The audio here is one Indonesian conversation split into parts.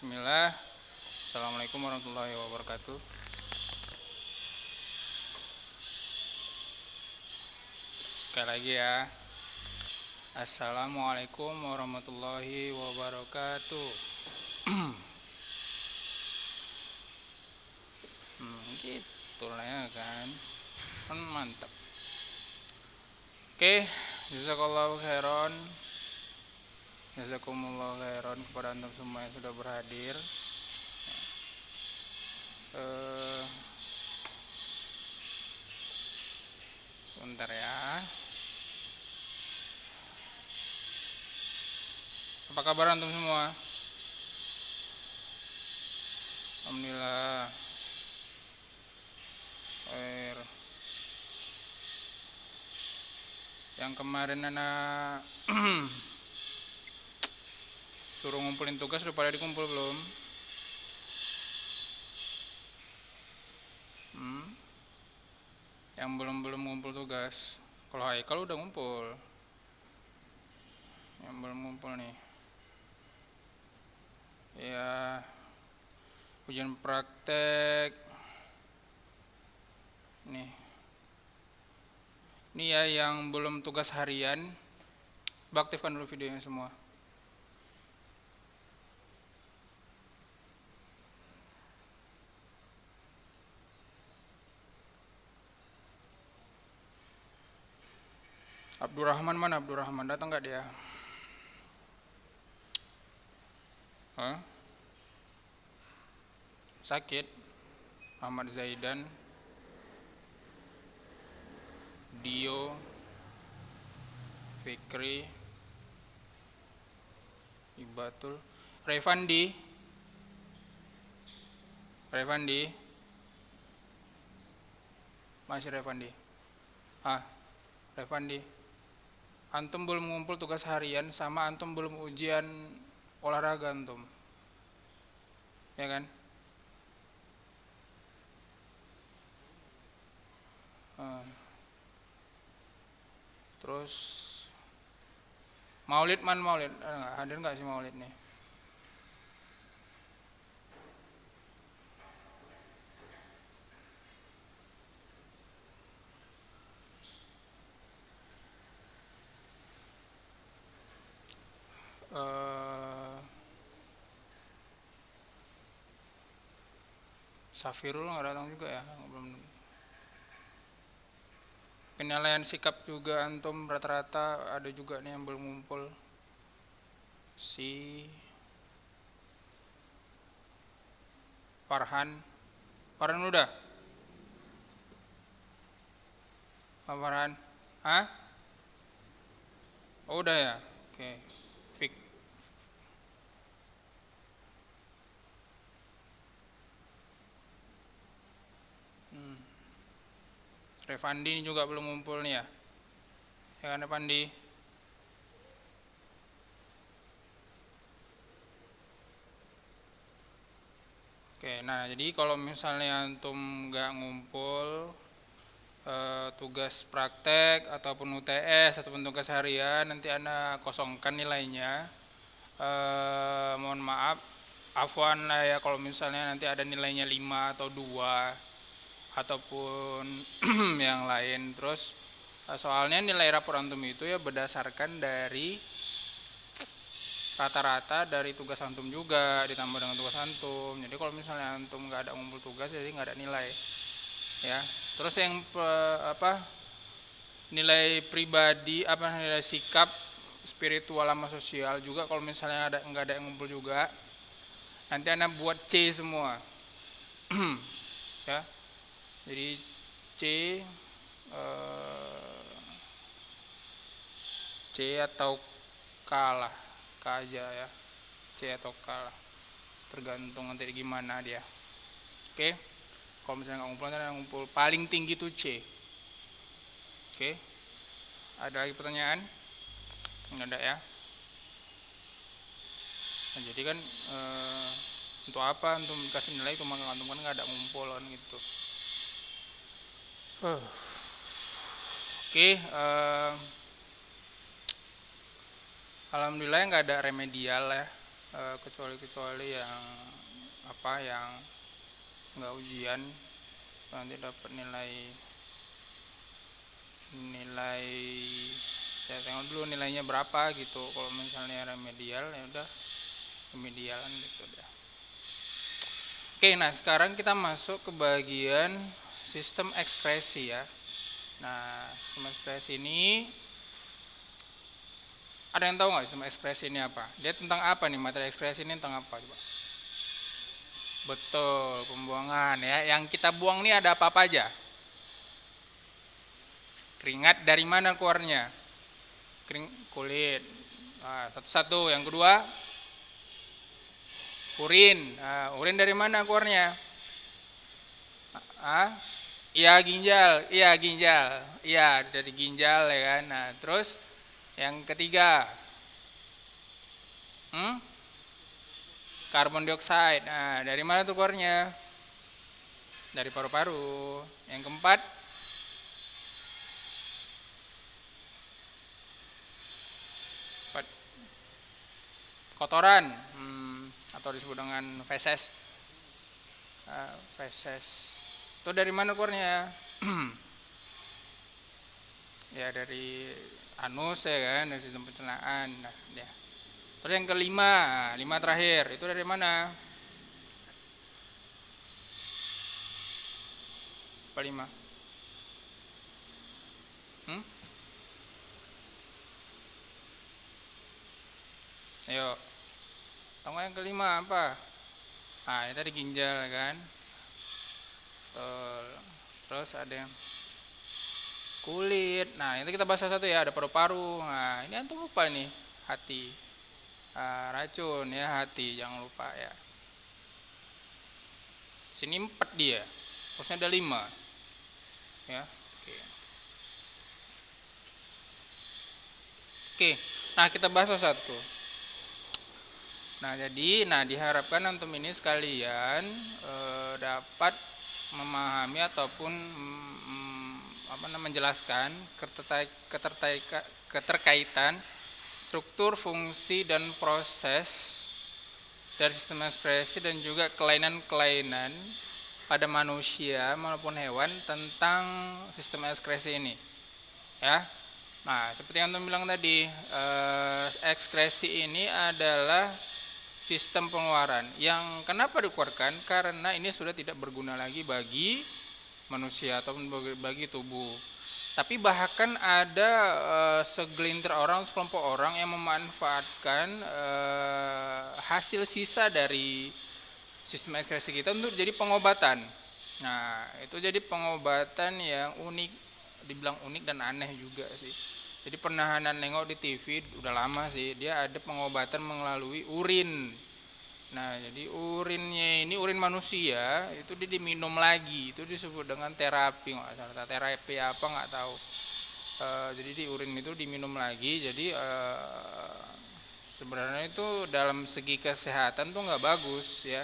Bismillah. Assalamualaikum warahmatullahi wabarakatuh. Sekali lagi ya. Assalamualaikum warahmatullahi wabarakatuh. Gitu lah ya kan. Mantap. Oke, jazakallahu khairan. Jazakumullah khairan kepada antum semua yang sudah berhadir. Sebentar ya. Apa kabar antum semua? Alhamdulillah. Khair. Yang kemarin anak suruh ngumpulin tugas udah pada dikumpul belum? Yang belum ngumpul tugas. Kalau Haikal udah ngumpul. Yang belum ngumpul nih. Ya, ujian praktek. Nih. Ini ya yang belum tugas harian. Aktifkan dulu videonya semua. Abdurrahman mana? Abdurrahman datang nggak dia? Hah? Sakit? Ahmad Zaidan, Dio, Fikri, Ibatul, Revandi, masih Revandi. Revandi, antum belum ngumpul tugas harian sama antum belum ujian olahraga antum, ya kan? Terus Maulid hadir nggak sih Maulid nih? Safirul nggak datang juga ya, belum. Penilaian sikap juga antum rata-rata ada juga nih yang belum ngumpul. Si Farhan udah? Pak Farhan? Hah? Oh, udah ya? Oke. Fik. Revandi ini juga belum ngumpul nih ya? Ya kan Revandi? Oke, nah jadi kalau misalnya antum nggak ngumpul tugas praktek ataupun UTS ataupun tugas harian, nanti anda kosongkan nilainya. Mohon maaf, afwan lah ya kalau misalnya nanti ada nilainya 5 atau 2 ataupun yang lain. Terus soalnya nilai rapor antum itu ya berdasarkan dari rata-rata dari tugas antum juga ditambah dengan tugas antum. Jadi kalau misalnya antum nggak ada ngumpul tugas, jadi nggak ada nilai ya. Terus yang nilai pribadi, nilai sikap spiritual sama sosial juga, kalau misalnya nggak ada yang ngumpul juga, nanti anda buat C semua. Ya, jadi C atau K lah, K aja ya, C atau K lah, tergantung nanti gimana dia. Oke, kalau misalnya nggak ngumpul, nanti ada ngumpul paling tinggi tuh C. Oke, ada lagi pertanyaan? Nggak ada ya? Nah, jadi kan untuk apa untuk kasih nilai cuma antum kan nggak ada ngumpul kan gitu. Oke, alhamdulillah nggak ada remedial ya. kecuali yang yang nggak ujian nanti dapat nilai saya tengok dulu nilainya berapa gitu. Kalau misalnya remedial ya udah remedialan gitu dah. Oke, nah sekarang kita masuk ke bagian sistem ekspresi ya. Nah, sistem ekspresi ini ada yang tahu nggak sistem ekspresi ini apa? Dia tentang apa nih, materi ekspresi ini tentang apa coba? Betul, pembuangan ya. Yang kita buang nih ada apa-apa aja? Keringat dari mana keluarnya? Kulit. Nah, satu-satu. Yang kedua, urin. Nah, urin dari mana keluarnya? Iya ginjal. Iya dari ginjal ya kan. Nah, terus yang ketiga, karbon dioksida. Nah, dari mana tuh keluarnya? Dari paru-paru. Yang keempat, kotoran atau disebut dengan feses. Feses. Itu dari mana keluarnya? Ya dari anus ya kan, dari sistem pencernaan. Nah, ya. Terus yang kelima, lima terakhir, itu dari mana? Apa lima? Ayo. Tahu yang kelima apa? Nah, ini tadi ginjal kan. Terus ada yang kulit. Nah, itu kita bahas satu ya, ada paru-paru. Nah, ini antum lupa nih, hati. Racun ya, hati, jangan lupa ya. Sini 4 dia. Terusnya ada 5. Ya. Oke. Nah, kita bahas satu. Nah, jadi diharapkan antum ini sekalian dapat memahami ataupun menjelaskan keterkaitan struktur, fungsi dan proses dari sistem ekspresi dan juga kelainan-kelainan pada manusia maupun hewan tentang sistem ekspresi ini. Ya. Nah, seperti yang antum bilang tadi, ekspresi ini adalah sistem pengeluaran yang kenapa dikeluarkan karena ini sudah tidak berguna lagi bagi manusia ataupun bagi tubuh. Tapi bahkan ada segelintir orang, sekelompok orang yang memanfaatkan hasil sisa dari sistem ekspresi kita untuk jadi pengobatan. Nah, itu jadi pengobatan yang unik, dibilang unik dan aneh juga sih. Jadi pernah nengok di TV, udah lama sih, dia ada pengobatan melalui urin. Nah, jadi urinnya ini urin manusia, itu dia diminum lagi, itu disebut dengan terapi, nggak salah, terapi apa nggak tahu. Jadi di urin itu diminum lagi, jadi sebenarnya itu dalam segi kesehatan tuh nggak bagus ya,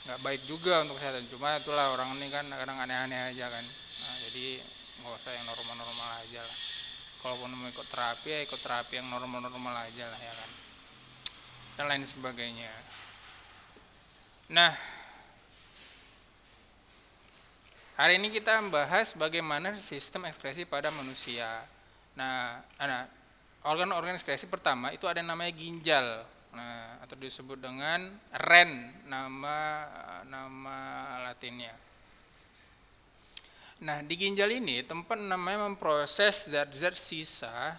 nggak baik juga untuk kesehatan. Cuma itulah orang ini kan kadang aneh-aneh aja kan. Nah, jadi nggak usah yang normal-normal aja lah. Kalaupun mau ikut terapi ya ikut terapi yang normal-normal aja lah ya kan, dan lain sebagainya. Nah, hari ini kita membahas bagaimana sistem ekspresi pada manusia. Nah, organ-organ ekspresi pertama itu ada yang namanya ginjal. Nah, atau disebut dengan ren, nama latinnya. Nah, di ginjal ini tempat namanya memproses zat-zat sisa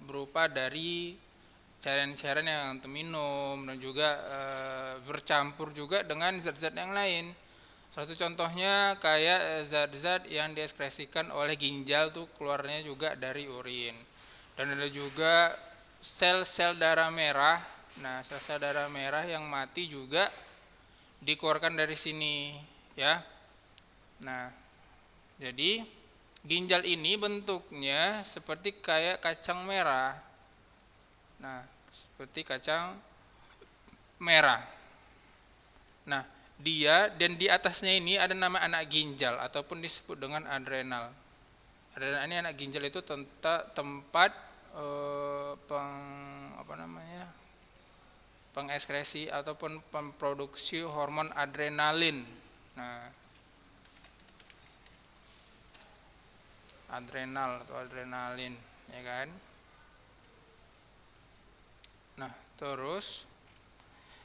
berupa dari cairan-cairan yang antum minum dan juga bercampur juga dengan zat-zat yang lain. Salah satu contohnya kayak zat-zat yang diekspresikan oleh ginjal tuh keluarnya juga dari urin. Dan ada juga sel-sel darah merah. Nah, sel-sel darah merah yang mati juga dikeluarkan dari sini. Ya, nah, jadi ginjal ini bentuknya seperti kayak kacang merah. Nah, seperti kacang merah. Nah, dia dan di atasnya ini ada nama anak ginjal ataupun disebut dengan adrenal. Adrenal ini anak ginjal itu tempat pengekskresi ataupun memproduksi hormon adrenalin. Nah, adrenal atau adrenalin, ya kan? Nah, terus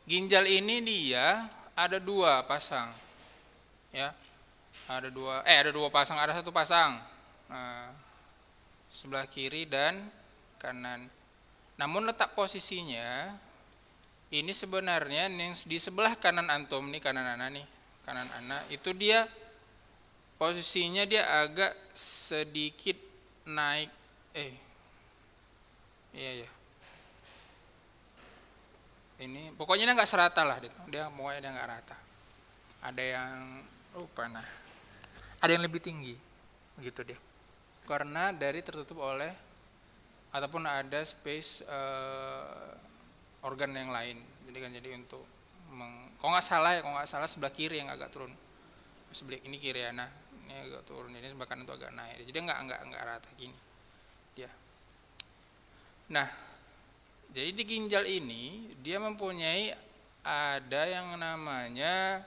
ginjal ini dia ada dua pasang, ya. Ada satu pasang. Nah, sebelah kiri dan kanan. Namun letak posisinya ini sebenarnya yang di sebelah kanan antum nih, kanan anak itu dia posisinya dia agak sedikit naik. Iya. Ini pokoknya dia nggak serata lah, dia pokoknya dia nggak rata. Ada yang lupa, ada yang lebih tinggi, begitu dia. Karena dari tertutup oleh ataupun ada space organ yang lain. Jadi untuk kalau nggak salah sebelah kiri yang agak turun. Sebelah ini kiri ya, nah ini agak turun, ini sebelah kanan itu agak naik. Jadi nggak rata gini dia. Nah, jadi di ginjal ini dia mempunyai ada yang namanya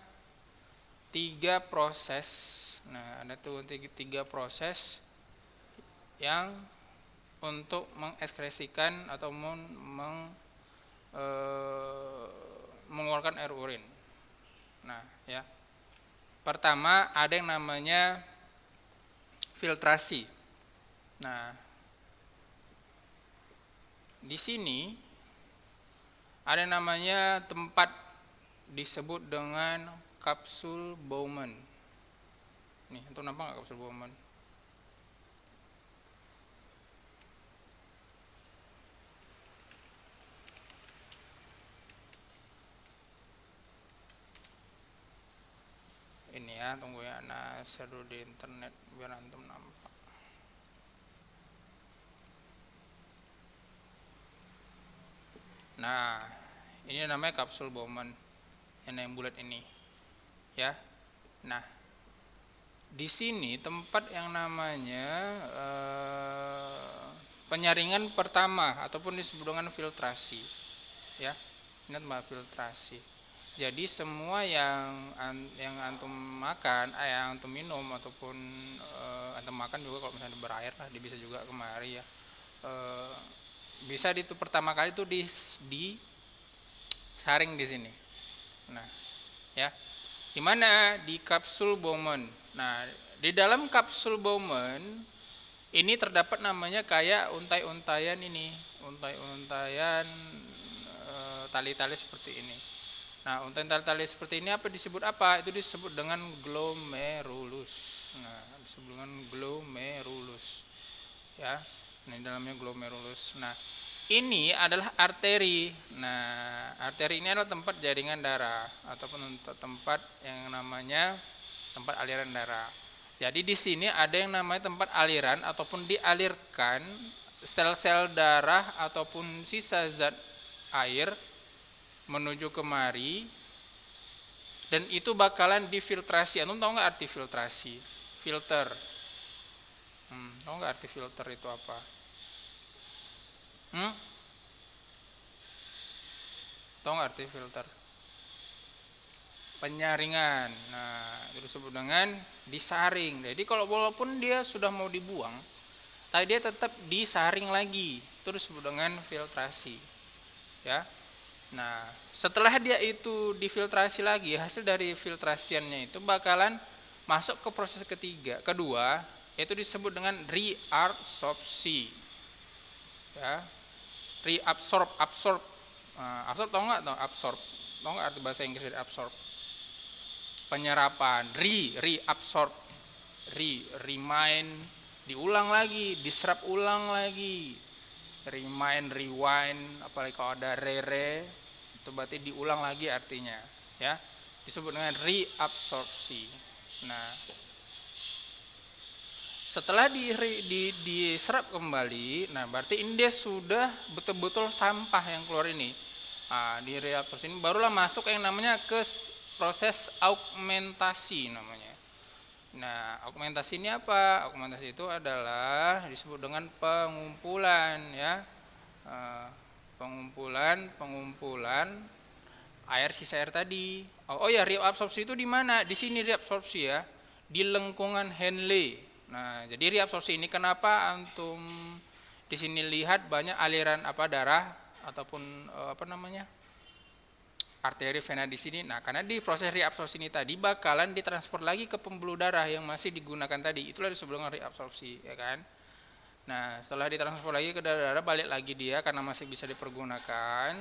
3 proses. Nah, ada tuh 3 proses yang untuk mengekskresikan atau mengeluarkan air urin. Nah, ya. Pertama ada yang namanya filtrasi. Nah, di sini ada yang namanya tempat disebut dengan kapsul Bowman. Nih, untuk nampak nggak kapsul Bowman? Ini ya, tunggu ya, share dulu di internet biar antum nampak. Nah, ini namanya kapsul Bowman, yang bulat ini, ya. Nah, di sini tempat yang namanya penyaringan pertama ataupun disebut dengan filtrasi, ya. Ini tempat filtrasi. Jadi semua yang antum makan, yang antum minum ataupun antum makan juga, kalau misalnya berair lah, dia bisa juga kemari ya. Bisa itu pertama kali itu disaring di sini. Nah, ya. Di mana? Di kapsul Bowman. Nah, di dalam kapsul Bowman ini terdapat namanya kayak untai-untaian ini, untai-untaian tali-tali seperti ini. Nah, untaian tali-tali seperti ini disebut apa? Itu disebut dengan glomerulus. Nah, disebut dengan glomerulus. Ya. Nah, ini dalamnya glomerulus. Nah, ini adalah arteri. Nah, arteri ini adalah tempat jaringan darah ataupun tempat yang namanya tempat aliran darah. Jadi di sini ada yang namanya tempat aliran ataupun dialirkan sel-sel darah ataupun sisa zat air menuju kemari, dan itu bakalan difiltrasi. Antum tahu nggak arti filtrasi? Filter. Tahu nggak arti filter itu apa? Tahu nggak arti filter? Penyaringan. Nah, itu disebut dengan disaring. Jadi kalau walaupun dia sudah mau dibuang, tapi dia tetap disaring lagi. Itu disebut dengan filtrasi. Ya. Nah, setelah dia itu difiltrasi lagi, hasil dari filtrasiannya itu bakalan masuk ke proses kedua, yaitu disebut dengan reabsorpsi. Ya, absorb. Absorb tahu nggak? Tahu nggak arti bahasa Inggris dari absorb? Penyerapan. Reabsorb. Remind, diulang lagi, diserap ulang lagi. Remind, rewind, apalagi kalau ada re, itu berarti diulang lagi artinya, ya. Disebut dengan reabsorpsi. Nah, setelah diserap kembali, nah berarti ini dia sudah betul-betul sampah yang keluar ini. Nah, di reabsorpsi ini barulah masuk yang namanya ke proses augmentasi namanya. Nah, augmentasi ini apa? Augmentasi itu adalah disebut dengan pengumpulan ya. Eh, pengumpulan air, sisa air tadi. Oh ya, reabsorpsi itu di mana? Di sini reabsorpsi ya, di lengkungan Henle. Nah, jadi reabsorpsi ini kenapa antum di sini lihat banyak aliran darah ataupun apa namanya, arteri vena di sini. Nah, karena di proses reabsorpsi ini tadi bakalan ditransfer lagi ke pembuluh darah yang masih digunakan tadi. Itulah disebut dengan reabsorpsi, ya kan? Nah, setelah ditransfer lagi ke darah, balik lagi dia karena masih bisa dipergunakan.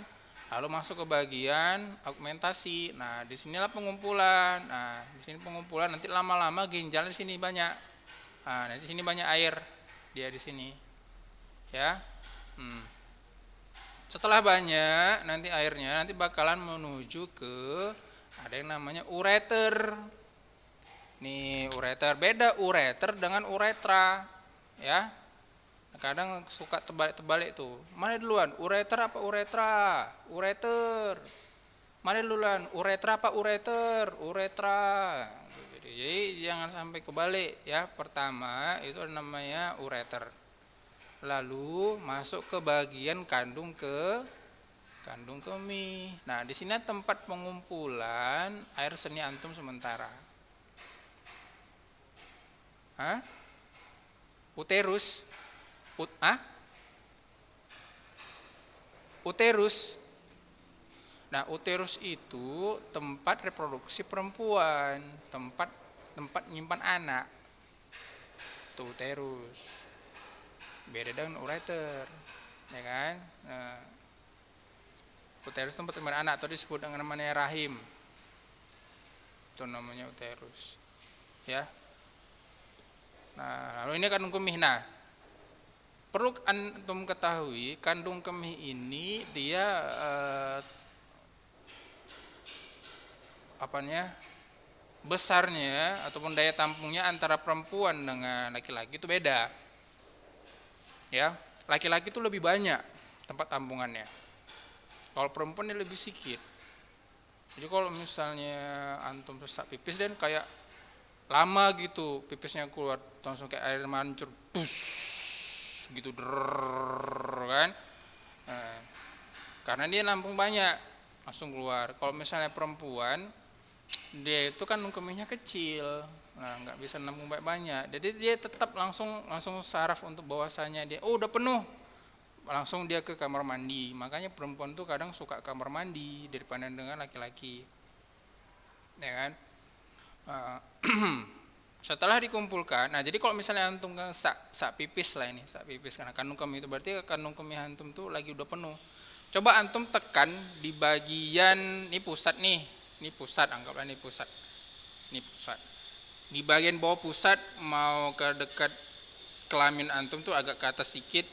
Lalu masuk ke bagian augmentasi. Nah, disinilah pengumpulan. Nah, di sini pengumpulan, nanti lama-lama ginjal di sini banyak. Nah, di sini banyak air dia di sini, ya. Setelah banyak nanti airnya nanti bakalan menuju ke ada yang namanya ureter. Nih ureter, beda ureter dengan uretra, ya. Kadang suka terbalik tuh. Mana duluan, ureter apa uretra? Ureter. Mana duluan, uretra apa ureter? Uretra. Jadi jangan sampai kebalik ya. Pertama itu namanya ureter. Lalu masuk ke bagian kandung kemih. Nah, di sini tempat pengumpulan air seni antum sementara. Hah? Uterus. Uterus. Nah, uterus itu tempat reproduksi perempuan, tempat nyimpan anak. Itu uterus. Beda dengan ureter, ya kan? Nah, uterus tempat nyimpan anak atau disebut dengan namanya rahim. Itu namanya uterus. Ya. Nah, lalu ini kandung kemih. Nah, perlu antum ketahui kandung kemih ini dia besarnya ataupun daya tampungnya antara perempuan dengan laki-laki itu beda. Ya, laki-laki itu lebih banyak tempat tampungannya. Kalau perempuan ini lebih sedikit. Jadi kalau misalnya antum sesak pipis dan kayak lama gitu pipisnya keluar, langsung kayak air mancur, bus gitu, kan? Nah, karena dia nampung banyak, langsung keluar. Kalau misalnya perempuan, dia itu kan kemihnya kecil, nah nggak bisa nampung banyak. Jadi dia tetap langsung saraf untuk bahwasanya dia, udah penuh, langsung dia ke kamar mandi. Makanya perempuan tuh kadang suka kamar mandi daripada dengan laki-laki, ya kan? Setelah dikumpulkan, nah jadi kalau misalnya antum sak pipis lah ini, sak pipis karena kandung kemih itu berarti kandung kemih antum tuh lagi udah penuh. Coba antum tekan di bagian ini pusat nih, ini pusat, anggaplah ini pusat, ini pusat. Di bagian bawah pusat mau ke dekat kelamin antum tuh agak ke atas sedikit.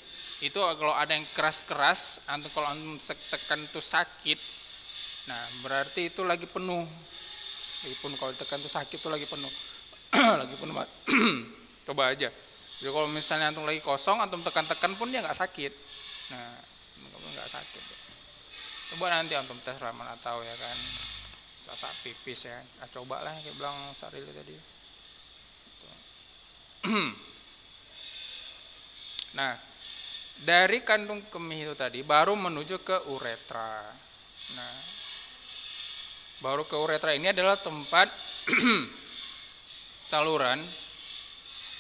Itu kalau ada yang keras-keras, antum kalau antum tekan tuh sakit. Nah, berarti itu lagi penuh. Walaupun kalau tekan tuh sakit tuh lagi penuh. Lagi penuh banget. Coba aja. Jadi kalau misalnya antum lagi kosong, antum tekan-tekan pun dia nggak sakit. Nah, nggak sakit. Coba nanti antum tes mana tahu ya kan. Sasak pipis ya. Nah, cobalah kayak bilang Saril tadi. Nah, dari kandung kemih itu tadi baru menuju ke uretra. Nah, baru ke uretra ini adalah tempat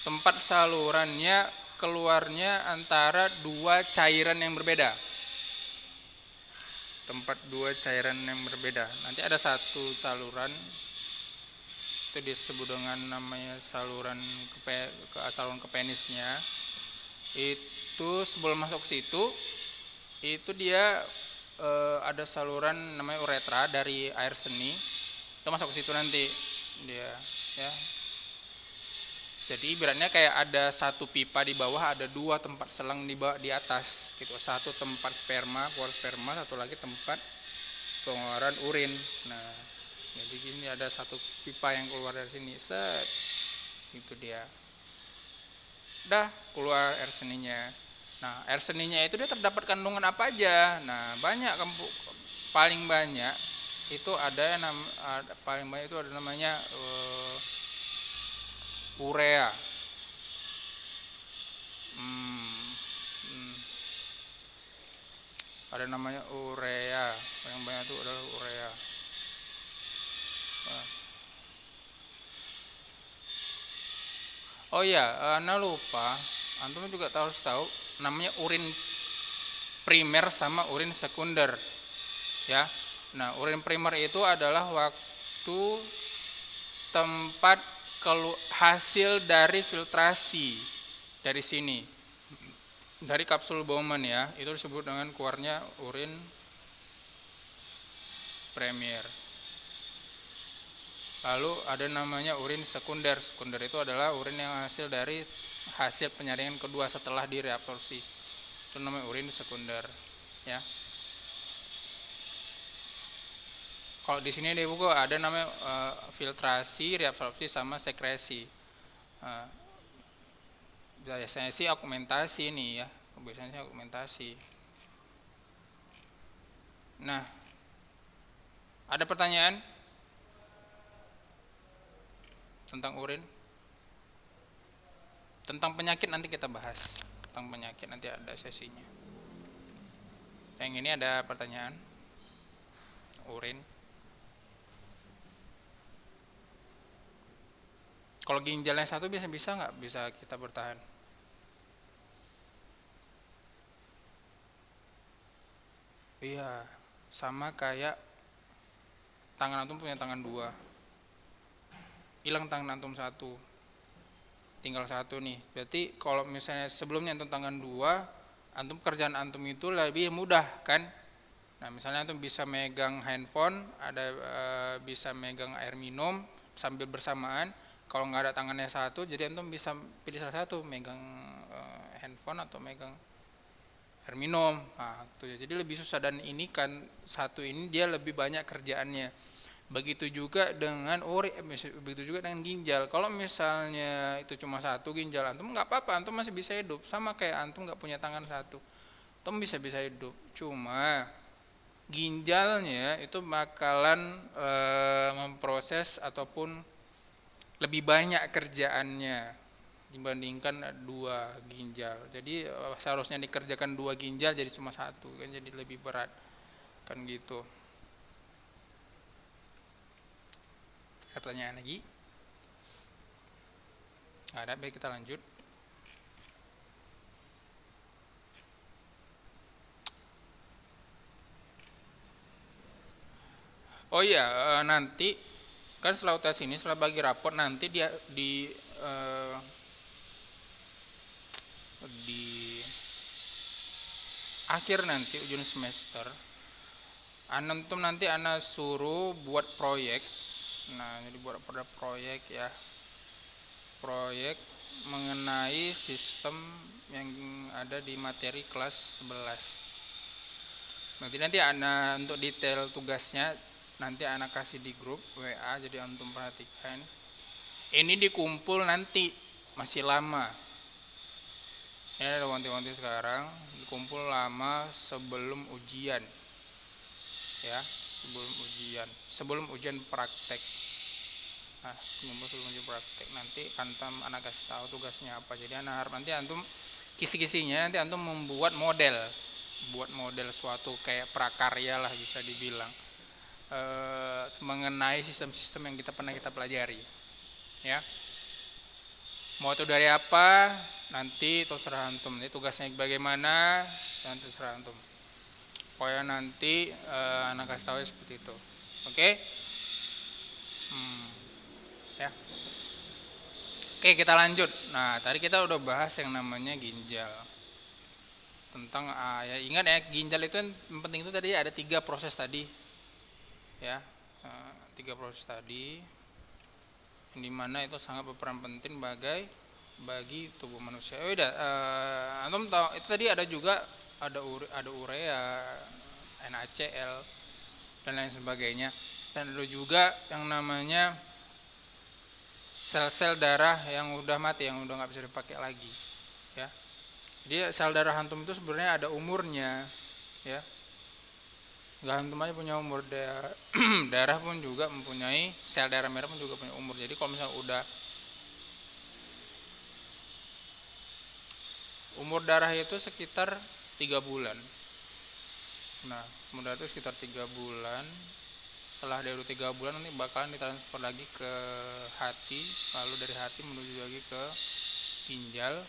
tempat salurannya keluarnya antara dua cairan yang berbeda. Tempat dua cairan yang berbeda. Nanti ada satu saluran itu disebut dengan namanya saluran ke penisnya. Itu sebelum masuk ke situ itu dia ada saluran namanya uretra dari air seni. Itu masuk ke situ nanti dia, ya. Jadi ibaratnya kayak ada satu pipa di bawah, ada dua tempat selang di atas gitu. Satu tempat keluar sperma, satu lagi tempat pengeluaran urin. Nah, jadi gini ada satu pipa yang keluar dari sini, set. Itu dia. Udah keluar air seninya. Nah, air seninya itu dia terdapat kandungan apa aja? Nah, banyak, paling banyak itu ada paling banyak itu ada namanya urea. Hmm, hmm, ada namanya urea. Yang banyak itu adalah urea. Nah. Oh iya, Ana lupa. Antum juga harus tahu namanya urin primer sama urin sekunder, ya. Nah, urin primer itu adalah waktu tempat hasil dari filtrasi dari sini, dari kapsul Bowman ya, itu disebut dengan keluarnya urin primer. Lalu ada namanya urin sekunder. Sekunder itu adalah urin yang hasil penyaringan kedua setelah direabsorpsi. Itu namanya urin sekunder, ya. Kalau di sini di buku ada namanya filtrasi, reabsorpsi sama sekresi. Biasanya sih augmentasi nih ya. Biasanya sih augmentasi. Nah, ada pertanyaan tentang urin? Tentang penyakit nanti kita bahas. Tentang penyakit nanti ada sesinya. Yang ini ada pertanyaan? Urin. Kalau ginjalnya satu bisa nggak bisa kita bertahan? Iya, sama kayak tangan antum punya tangan dua. Hilang tangan antum satu, tinggal satu nih. Berarti kalau misalnya sebelumnya antum tangan dua, antum kerjaan antum itu lebih mudah kan? Nah, misalnya antum bisa megang handphone, bisa megang air minum sambil bersamaan. Kalau nggak ada tangannya satu, jadi antum bisa pilih salah satu, megang handphone atau megang air minum. Nah, gitu ya. Jadi lebih susah, dan ini kan satu ini dia lebih banyak kerjaannya. Begitu juga dengan begitu juga dengan ginjal. Kalau misalnya itu cuma satu ginjal antum, nggak apa-apa, antum masih bisa hidup. Sama kayak antum nggak punya tangan satu, antum bisa hidup. Cuma ginjalnya itu bakalan memproses ataupun lebih banyak kerjaannya dibandingkan dua ginjal. Jadi seharusnya dikerjakan dua ginjal jadi cuma satu kan, jadi lebih berat kan gitu. Pertanyaan lagi? Ada, baik kita lanjut. Oh iya, nanti kan setelah UTS ini, setelah bagi raport nanti dia di akhir nanti ujian semester antum nanti ana suruh buat proyek. Nah, jadi buat proyek ya, proyek mengenai sistem yang ada di materi kelas 11. Nanti ana untuk detail tugasnya nanti ana kasih di grup WA, jadi antum perhatikan. Ini dikumpul nanti masih lama. Ini ada wanti-wanti sekarang, dikumpul lama sebelum ujian. Ya, sebelum ujian praktek. Nah, sebelum ujian praktek nanti antum anak kasih tahu tugasnya apa. Jadi anak harap nanti antum kisi-kisinya nanti antum membuat model suatu kayak prakarya lah bisa dibilang, mengenai sistem-sistem yang pernah kita pelajari. Ya, mau itu dari apa nanti terserah antum. Ini tugasnya bagaimana dan terserah antum. Pokoknya nanti anak kasih tahu seperti itu. Oke? Ya. Oke, kita lanjut. Nah, tadi kita udah bahas yang namanya ginjal. Tentang ya ingat ya, ginjal itu yang penting itu tadi ada 3 proses tadi. Ya. 3 proses tadi. Yang dimana itu sangat berperan penting bagi tubuh manusia. Udah, antum tahu itu tadi ada juga ada urea, NaCl dan lain sebagainya. Dan ada juga yang namanya sel-sel darah yang udah mati, yang udah nggak bisa dipakai lagi, ya. Jadi sel darah antum itu sebenarnya ada umurnya, ya. Nggak antum aja punya umur, darah pun juga mempunyai, sel darah merah pun juga punya umur. Jadi kalau misalnya udah umur darah itu sekitar 3 bulan. Nah, umur darah itu sekitar 3 bulan. Setelah dari 3 bulan nanti bakalan ditransfer lagi ke hati, lalu dari hati menuju lagi ke ginjal.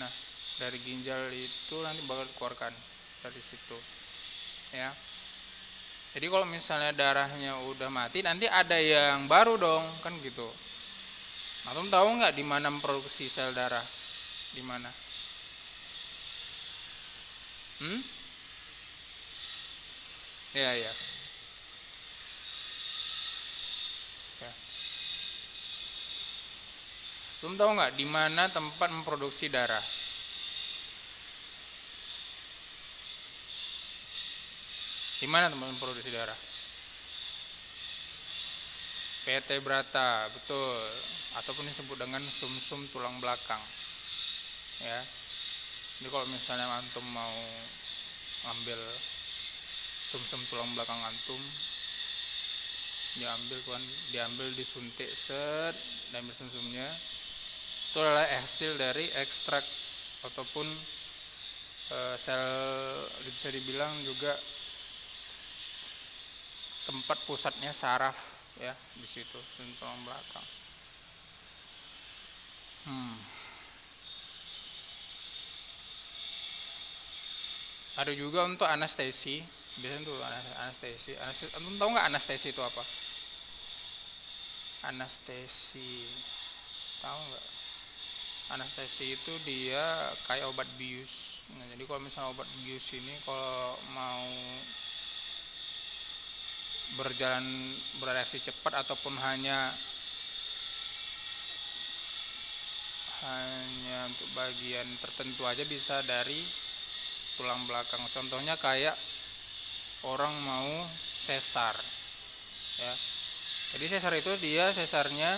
Nah, dari ginjal itu nanti bakal dikeluarkan dari situ, ya. Jadi kalau misalnya darahnya udah mati, nanti ada yang baru dong, kan gitu. Antum tahu nggak di mana memproduksi sel darah? Di mana? Hmm? Ya, ya. Ya. Antum tahu nggak di mana tempat memproduksi darah? Di mana tempat memproduksi darah? PT Brata, betul. Ataupun disebut dengan sumsum tulang belakang. Ya. Jadi kalau misalnya antum mau ambil sumsum tulang belakang antum, diambil disuntik set, diambil sumsumnya. Itu adalah hasil dari ekstrak ataupun sel, bisa dibilang juga tempat pusatnya saraf, ya, di situ tulang belakang. Ada juga untuk anestesi, biasanya tuh anestesi. Antum tahu nggak anestesi itu apa? Anestesi, tahu nggak? Anestesi itu dia kayak obat bius. Nah, jadi kalau misalnya obat bius ini kalau mau bereaksi cepat ataupun hanya untuk bagian tertentu aja bisa dari tulang belakang. Contohnya kayak orang mau sesar, ya. Jadi sesar itu dia sesarnya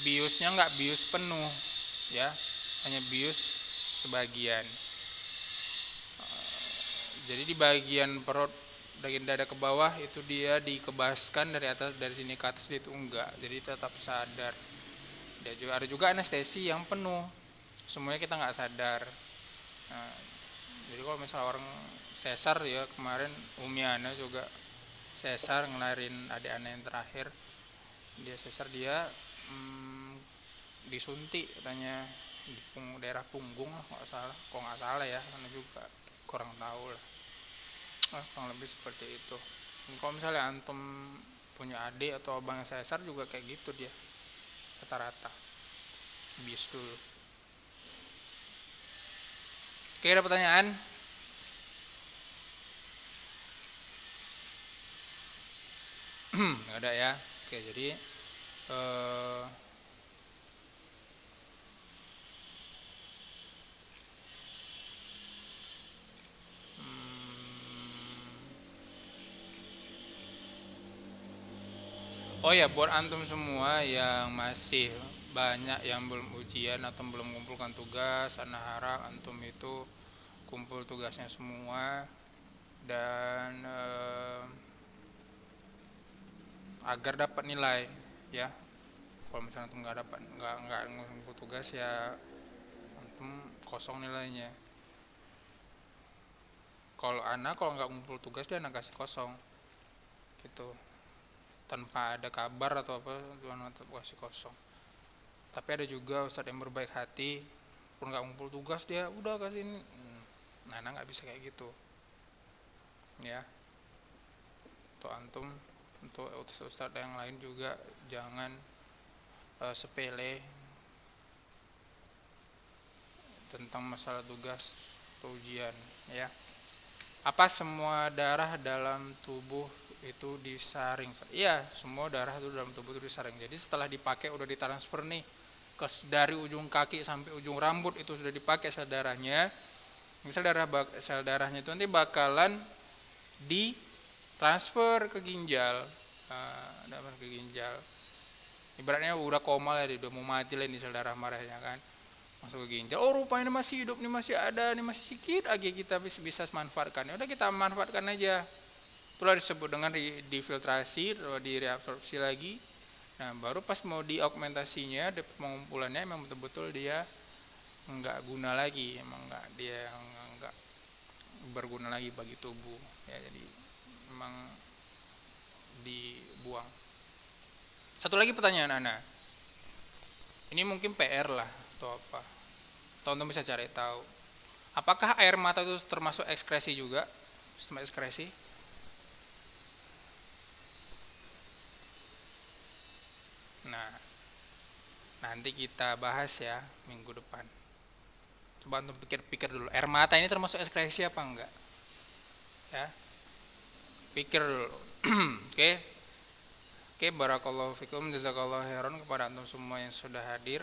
biusnya enggak bius penuh, ya, hanya bius sebagian. Jadi di bagian perut, bagian dada ke bawah itu dia dikebaskan dari atas, dari sini ke atas itu enggak, jadi tetap sadar. Dia juga ada juga anestesi yang penuh, semuanya kita nggak sadar. Nah, jadi kalau misalnya orang sesar, ya, kemarin Umi Ana juga sesar ngelarin adik Ana yang terakhir, dia sesar, dia disuntik katanya di daerah punggung lah, kok nggak salah ya, karena juga kurang tahu lah. Kurang lebih seperti itu. Dan kalau misalnya antum punya adik atau abang yang sesar juga kayak gitu, dia rata-rata bius dulu. Oke, ada pertanyaan? Nggak ada ya. Oke, jadi oh ya, buat antum semua yang masih banyak yang belum ujian atau belum mengumpulkan tugas, Ana harap antum itu kumpul tugasnya semua, dan agar dapat nilai, ya. Kalau misalnya antum nggak ngumpul tugas, ya antum kosong nilainya. Kalau nggak ngumpul tugas, dia anak kasih kosong, gitu, tanpa ada kabar atau apa, Tuhan tetap kasih kosong. Tapi ada juga ustadz yang berbaik hati, pun nggak ngumpul tugas dia udah kasih ini. Nah, nggak bisa kayak gitu, ya. Untuk antum, untuk ustadz yang lain juga jangan sepele tentang masalah tugas atau ujian, ya. Apa semua darah dalam tubuh itu disaring? Iya, semua darah itu dalam tubuh itu disaring. Jadi setelah dipakai, udah ditransfer nih dari ujung kaki sampai ujung rambut, itu sudah dipakai sel darahnya. Sel darahnya itu nanti bakalan ditransfer ke ginjal. Ke ginjal. Ibaratnya udah koma lah, udah mau mati lah ini sel darah marahnya, kan. Masuk ke ginjal, oh rupanya ini masih hidup, ini masih ada, ini masih sedikit lagi kita bisa manfaatkan. Ya udah, kita manfaatkan aja. Itulah disebut dengan difiltrasi, direabsorpsi lagi. Nah, baru pas mau diaugmentasinya, pengumpulannya memang betul-betul dia nggak guna lagi, emang nggak, dia nggak berguna lagi bagi tubuh ya, jadi memang dibuang. Satu lagi pertanyaan Ana, ini mungkin PR lah atau apa, teman-teman bisa cari tahu, apakah air mata itu termasuk ekskresi juga, sistem ekskresi? Nah, nanti kita bahas ya minggu depan. Coba untuk pikir-pikir dulu, air mata ini termasuk ekskresi apa enggak? Ya, pikir dulu. Oke. Oke, barakallahu fikum, jazakallahu khairan kepada antum semua yang sudah hadir.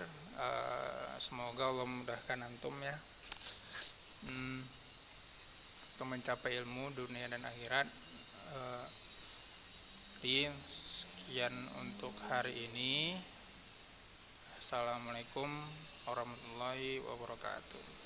Semoga Allah memudahkan antum ya, untuk mencapai ilmu dunia dan akhirat. Jadi sekian untuk hari ini. Assalamualaikum warahmatullahi wabarakatuh.